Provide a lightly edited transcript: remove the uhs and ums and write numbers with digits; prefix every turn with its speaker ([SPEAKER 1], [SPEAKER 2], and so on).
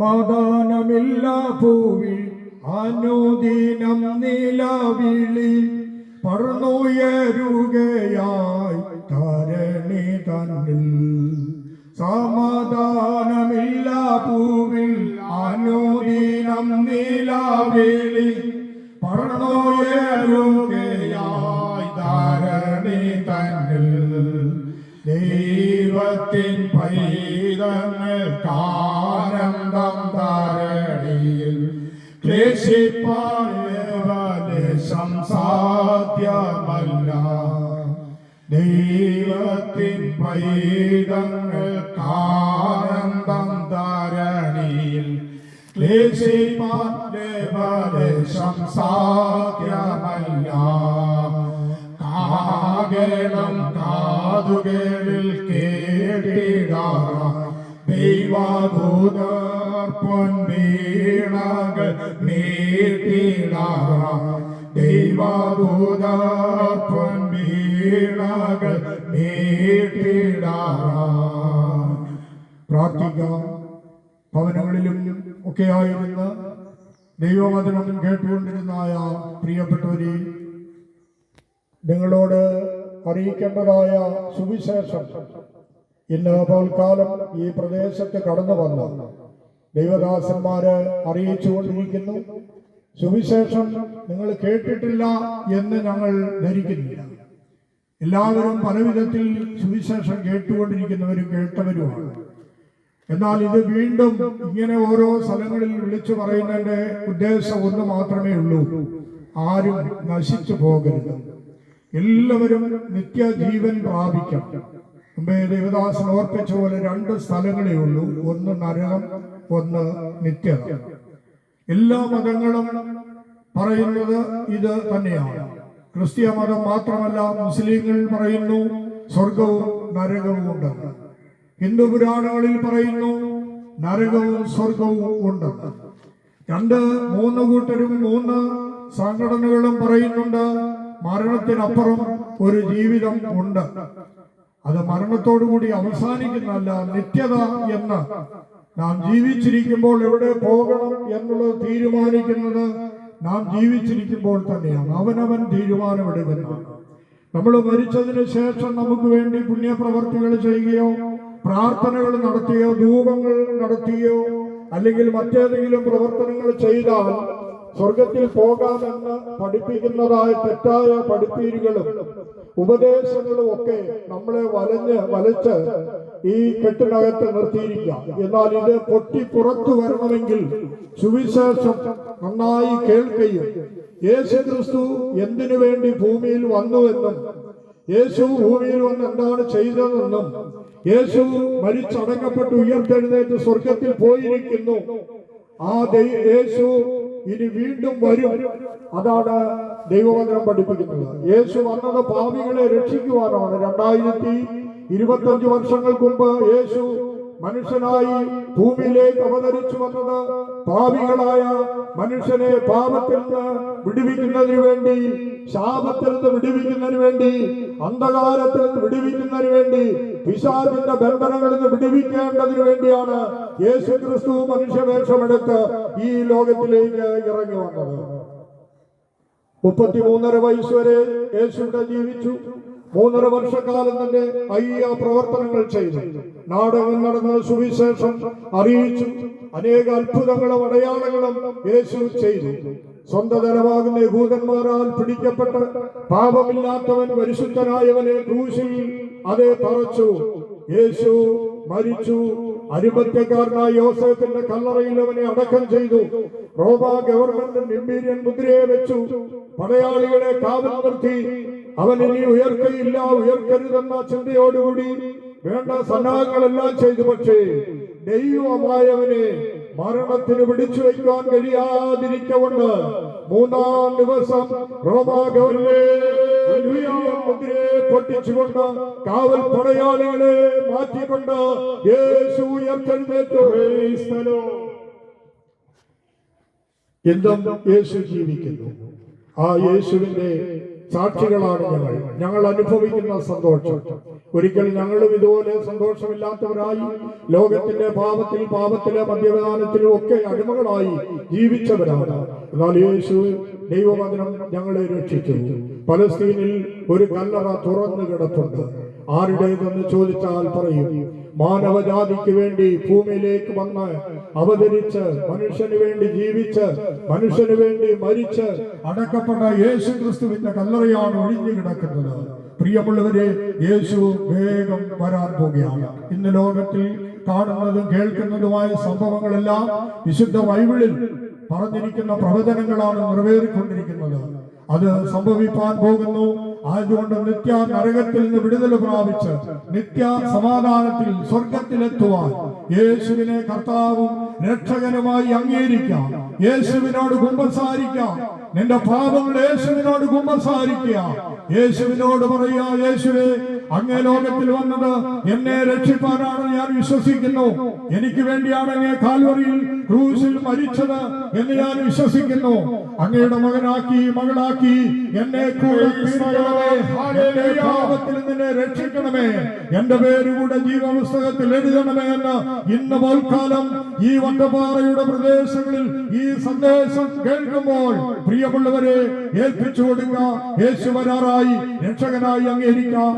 [SPEAKER 1] പാതാനമില്ല ഭൂവിൽ അനുദിനം നിലവിളി പറന്നുയരുകയായി ധരണി തന്നിൽ. സമാധാനമില്ല ഭൂവിൽ അനുദിനം നിലവിളി പറന്നുയരുകയായി ധരണി തന്നിൽ. ദൈവത്തിൻ പൈതങ്ങൾക്കാനന്ദം ധരണിയിൽ ക്ലേശിപ്പാലേശം സാധ്യമല്ല. ദൈവത്തിൻ പൈതങ്ങൾക്കാനന്ദം ധരണിയിൽ ക്ലേശിപ്പാലേശം സാധ്യമല്ല. കാകേളം കാതുകളിൽ കേട്ടിടാം ദൈവദൂതർ പൊൻവീണകൾ മീട്ടിടാം. ദൈവദൂതർ പൊൻവീണകൾ മീട്ടിടാം. പ്രാർത്ഥിക്കാം. ഭവനങ്ങളിലും ഒക്കെയായിരുന്ന ദൈവവചനം കേട്ടുകൊണ്ടിരുന്നായ പ്രിയപ്പെട്ടവരെ, നിങ്ങളോട് അറിയിക്കേണ്ടതായ സുവിശേഷം ഇന്ന് പകൽക്കാലം ഈ പ്രദേശത്ത് കടന്നു വന്ന് ദൈവദാസന്മാര് അറിയിച്ചുകൊണ്ടിരിക്കുന്നു. സുവിശേഷം നിങ്ങൾ കേട്ടിട്ടില്ല എന്ന് ഞങ്ങൾ ധരിക്കുന്നില്ല. എല്ലാവരും പല വിധത്തിൽ സുവിശേഷം കേട്ടുകൊണ്ടിരിക്കുന്നവരും കേട്ടവരുമാണ്. എന്നാൽ ഇത് വീണ്ടും ഇങ്ങനെ ഓരോ സ്ഥലങ്ങളിൽ വിളിച്ചു പറയുന്നതിന്റെ ഉദ്ദേശം ഒന്ന് മാത്രമേ ഉള്ളൂ: ആരും നശിച്ചു പോകരുത്, എല്ലാവരും നിത്യജീവൻ പ്രാപിക്കണം. മുമ്പേ ദേവദാസൻ ഓർപ്പിച്ച പോലെ രണ്ട് സ്ഥലങ്ങളേ ഉള്ളൂ: ഒന്ന് നരകം, ഒന്ന് നിത്യത. എല്ലാ മതങ്ങളും പറയുന്നത് ഇത് തന്നെയാണ്. ക്രിസ്തീയ മതം മാത്രമല്ല, മുസ്ലിങ്ങൾ പറയുന്നു സ്വർഗവും നരകവും ഉണ്ടെന്ന്. ഹിന്ദു പുരാണങ്ങളിൽ പറയുന്നു നരകവും സ്വർഗവും ഉണ്ടെന്ന്. മൂന്ന് കൂട്ടരും മൂന്ന് സംഘടനകളും പറയുന്നുണ്ട് മരണത്തിനപ്പുറം ഒരു ജീവിതം ഉണ്ട്. അത് മരണത്തോടുകൂടി അവസാനിക്കുന്നതല്ല. നിത്യത എന്ന് നാം ജീവിച്ചിരിക്കുമ്പോൾ എവിടെ പോകണം എന്നുള്ളത് തീരുമാനിക്കുന്നത് നാം ജീവിച്ചിരിക്കുമ്പോൾ തന്നെയാണ്. അവനവൻ തീരുമാനമെടുക്കുന്നു. നമ്മൾ മരിച്ചതിന് ശേഷം നമുക്ക് വേണ്ടി പുണ്യപ്രവർത്തികൾ ചെയ്യുകയോ പ്രാർത്ഥനകൾ നടത്തുകയോ ധൂപങ്ങൾ നടത്തുകയോ അല്ലെങ്കിൽ മറ്റേതെങ്കിലും പ്രവർത്തനങ്ങൾ ചെയ്താൽ സ്വർഗത്തിൽ പോകാമെന്ന് പഠിപ്പിക്കുന്നതായ തെറ്റായ പഠിപ്പീരുകളും ഉപദേശങ്ങളും ഒക്കെ നമ്മളെ വലച്ച് ഈ കെട്ടിനകത്ത് നിർത്തിയിരിക്കാം. എന്നാൽ ഇത് പൊട്ടി പുറത്തു വരണമെങ്കിൽ സുവിശേഷം നന്നായി കേൾക്കുകയും യേശുക്രിസ്തു എന്തിനു വേണ്ടി ഭൂമിയിൽ വന്നുവെന്നും യേശു ഭൂമിയിൽ വന്ന് എന്താണ് ചെയ്തതെന്നും യേശു മരിച്ചടങ്ങപ്പെട്ട് ഉയർത്തെഴുന്നേറ്റ് സ്വർഗത്തിൽ പോയിരിക്കുന്നു, ആ യേശു ഇനി വീണ്ടും വരും, അതാണ് ദൈവവചനം പഠിപ്പിക്കുന്നത്. യേശു വന്നത് പാപികളെ രക്ഷിക്കുവാനാണ്. 2025 വർഷങ്ങൾക്ക് മുമ്പ് യേശു മനുഷ്യനായി ഭൂമിയിലേക്ക് അവതരിച്ചു വന്നത് പാപികളായ മനുഷ്യനെ പാപത്തിൽ നിന്ന് വിടുവിക്കുന്നതിന് വേണ്ടി, ശാപത്തിൽ നിന്ന് വിടുവിക്കുന്നതിന് വേണ്ടി, അന്ധകാരത്തിൽ നിന്ന് വിടുവിക്കുന്നതിന് വേണ്ടി, പിശാചിന്റെ ബന്ധനങ്ങളിൽ നിന്ന് വിടുവിക്കേണ്ടതിന് വേണ്ടിയാണ് യേശു ക്രിസ്തു മനുഷ്യവേഷമെടുത്ത് ഈ ലോകത്തിലേക്ക് ഇറങ്ങി വന്നത്. 33.5 വയസ്സ് വരെ യേശുവിടെ ജീവിച്ചു. 3.5 വർഷക്കാലം തന്നെ പ്രവർത്തനങ്ങൾ ചെയ്തു. നാടകം നടന്ന സുവിശേഷം അറിയിച്ചു. അനേക അത്ഭുതങ്ങളും അടയാളങ്ങളും യേശു ചെയ്തു. സ്വന്തം ജനമാകുന്ന യഹൂദന്മാരാൽ പിടിക്കപ്പെട്ട് പാപമില്ലാത്തവൻ പരിശുദ്ധനായവനെ ക്രൂശിൽ തറച്ചു. യേശു മരിച്ചു. അരിമത്യക്കാരനായ യോസേഫിന്റെ കല്ലറയിൽ അവനെ അടക്കം ചെയ്തു. റോമാ ഗവൺമെന്റ് ഇമ്പീരിയൻ മുദ്രയെ വെച്ചു. പടയാളികളെ കാവൽ നിർത്തി. അവൻ ഇനി ഉയർക്കരുതെന്ന ചിന്തയോടുകൂടി വേണ്ട സന്നാഹങ്ങളെല്ലാം ചെയ്തു. പക്ഷേ ദൈവമായവനെ മരണത്തിന് പിടിച്ചു വയ്ക്കാൻ കഴിയാതിരിക്കൊണ്ട് 3-ാം ദിവസം റോമാ ഗവൺമെന്റ് പൊട്ടിച്ചുകൊണ്ട് കാവൽ പടയാളികളെ മാറ്റിക്കൊണ്ട് യേശു ഉയർത്തെഴുന്നേറ്റു. എന്തും യേശു ജീവിക്കുന്നു. ആ യേശുവിന്റെ സാക്ഷികളാണ് ഞങ്ങൾ അനുഭവിക്കുന്ന സന്തോഷം. ഒരിക്കൽ ഞങ്ങളും ഇതുപോലെ സന്തോഷമില്ലാത്തവരായി ലോകത്തിന്റെ പാപത്തിലെ മദ്യപാനത്തിലും ഒക്കെ അടിമകളായി ജീവിച്ചവരാണ്. എന്നാൽ യേശു ദൈവവചനം ഞങ്ങളെ രക്ഷിച്ചു. പലസ്തീനിൽ ഒരു കല്ലറ തുറന്നു കിടപ്പുണ്ട്. ആരുടേതെന്ന് ചോദിച്ചാൽ പറയും, മാനവജാതിക്ക് വേണ്ടി ഭൂമിയിലേക്ക് വന്ന് അവതരിച്ച് മനുഷ്യന് വേണ്ടി ജീവിച്ച് മനുഷ്യന് വേണ്ടി മരിച്ച് അടക്കപ്പെട്ട യേശു ക്രിസ്തുവിന്റെ കല്ലറയാണ് ഒഴിഞ്ഞു കിടക്കുന്നത്. പ്രിയമുള്ളവരെ, യേശു വേഗം വരാൻ പോകുകയാണ്. ഇന്ന് ലോകത്തിൽ കാണുന്നതും കേൾക്കുന്നതുമായ സംഭവങ്ങളെല്ലാം വിശുദ്ധ ബൈബിളിൽ പറഞ്ഞിരിക്കുന്ന പ്രവചനങ്ങളാണ് നിറവേറിക്കൊണ്ടിരിക്കുന്നത്. അത് സംഭവിപ്പാൻ പോകുന്നു. ആയതുകൊണ്ട് നിത്യ നരകത്തിൽ നിന്ന് വിടുതൽ പ്രാപിച്ച് നിത്യ സമാധാനത്തിൽ സ്വർഗത്തിലെത്തുവാൻ യേശുവിനെ കർത്താവും രക്ഷകനുമായി അംഗീകരിക്കാം. യേശുവിനോട് കുമ്പസാരിക്കാം. നിന്റെ പാപങ്ങൾ യേശുവിനോട് കുമ്പസാരിക്കുക. യേശുവിനോട് പറയുക, യേശുവേ, അങ്ങേ ലോകത്തിൽ വന്നത് എന്നെ രക്ഷിപ്പാനാണ് ഞാൻ വിശ്വസിക്കുന്നു. എനിക്ക് വേണ്ടിയാണ് അങ്ങേ കാൽവറിയിൽ ക്രൂശിൽ മരിച്ചത് എന്ന് ഞാൻ വിശ്വസിക്കുന്നു. അങ്ങയുടെ മകനാക്കി മകളാക്കി എന്നെ പാപത്തിൽ നിന്നെ രക്ഷിക്കണമേ. എന്റെ പേരുകൂടെ ജീവപുസ്തകത്തിൽ എഴുതണമേ എന്ന് ഇന്ന് പോൽക്കാലം ഈ വട്ടപ്പാറയുടെ പ്രദേശങ്ങളിൽ ഈ സന്ദേശം കേൾക്കുമ്പോൾ പ്രിയമുള്ളവരെ ഏൽപ്പിച്ചു കൊടുക്കുക. യേശു വരാറായി, രക്ഷകനായി അംഗീകരിക്കാം.